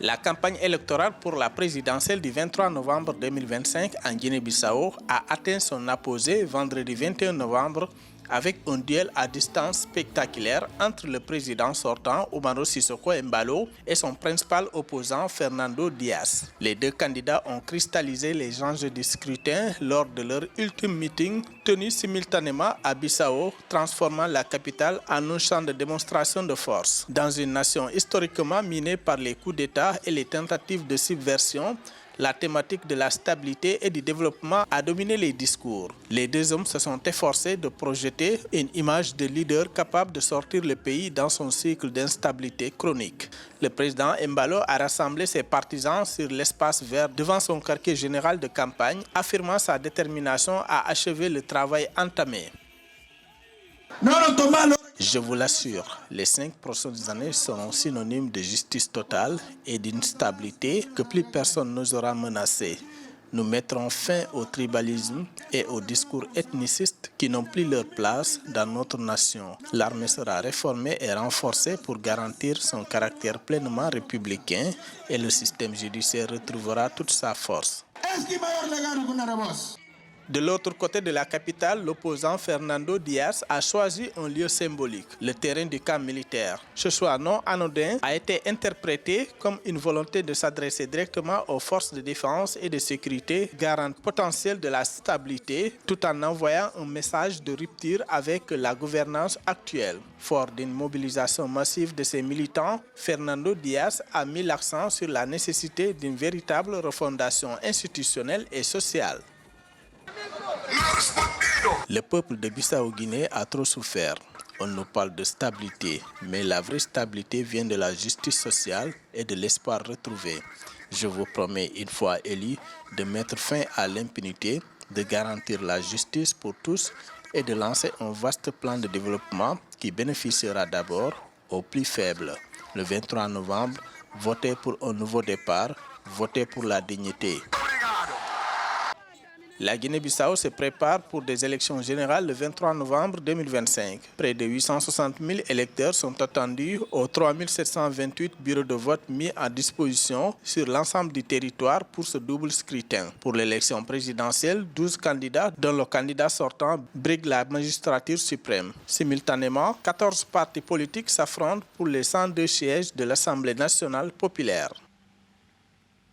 La campagne électorale pour la présidentielle du 23 novembre 2025 en Guinée-Bissau a atteint son apogée vendredi 21 novembre avec un duel à distance spectaculaire entre le président sortant Umaro Sissoco Embalo et son principal opposant Fernando Dias. Les deux candidats ont cristallisé les enjeux du scrutin lors de leur ultime meeting tenu simultanément à Bissau, transformant la capitale en un champ de démonstration de force. Dans une nation historiquement minée par les coups d'État et les tentatives de subversion, la thématique de la stabilité et du développement a dominé les discours. Les deux hommes se sont efforcés de projeter une image de leader capable de sortir le pays dans son cycle d'instabilité chronique. Le président Embalo a rassemblé ses partisans sur l'espace vert devant son quartier général de campagne, affirmant sa détermination à achever le travail entamé. Je vous l'assure, les 5 prochaines années seront synonymes de justice totale et d'une stabilité que plus personne n'osera menacer. Nous mettrons fin au tribalisme et aux discours ethnicistes qui n'ont plus leur place dans notre nation. L'armée sera réformée et renforcée pour garantir son caractère pleinement républicain et le système judiciaire retrouvera toute sa force. De l'autre côté de la capitale, l'opposant Fernando Dias a choisi un lieu symbolique, le terrain du camp militaire. Ce choix non anodin a été interprété comme une volonté de s'adresser directement aux forces de défense et de sécurité, garantes potentielles de la stabilité, tout en envoyant un message de rupture avec la gouvernance actuelle. Fort d'une mobilisation massive de ses militants, Fernando Dias a mis l'accent sur la nécessité d'une véritable refondation institutionnelle et sociale. Le peuple de Bissau-Guinée a trop souffert. On nous parle de stabilité, mais la vraie stabilité vient de la justice sociale et de l'espoir retrouvé. Je vous promets, une fois élu, de mettre fin à l'impunité, de garantir la justice pour tous et de lancer un vaste plan de développement qui bénéficiera d'abord aux plus faibles. Le 23 novembre, votez pour un nouveau départ, votez pour la dignité. La Guinée-Bissau se prépare pour des élections générales le 23 novembre 2025. Près de 860 000 électeurs sont attendus aux 3 728 bureaux de vote mis à disposition sur l'ensemble du territoire pour ce double scrutin. Pour l'élection présidentielle, 12 candidats, dont le candidat sortant, brigue la magistrature suprême. Simultanément, 14 partis politiques s'affrontent pour les 102 sièges de l'Assemblée nationale populaire.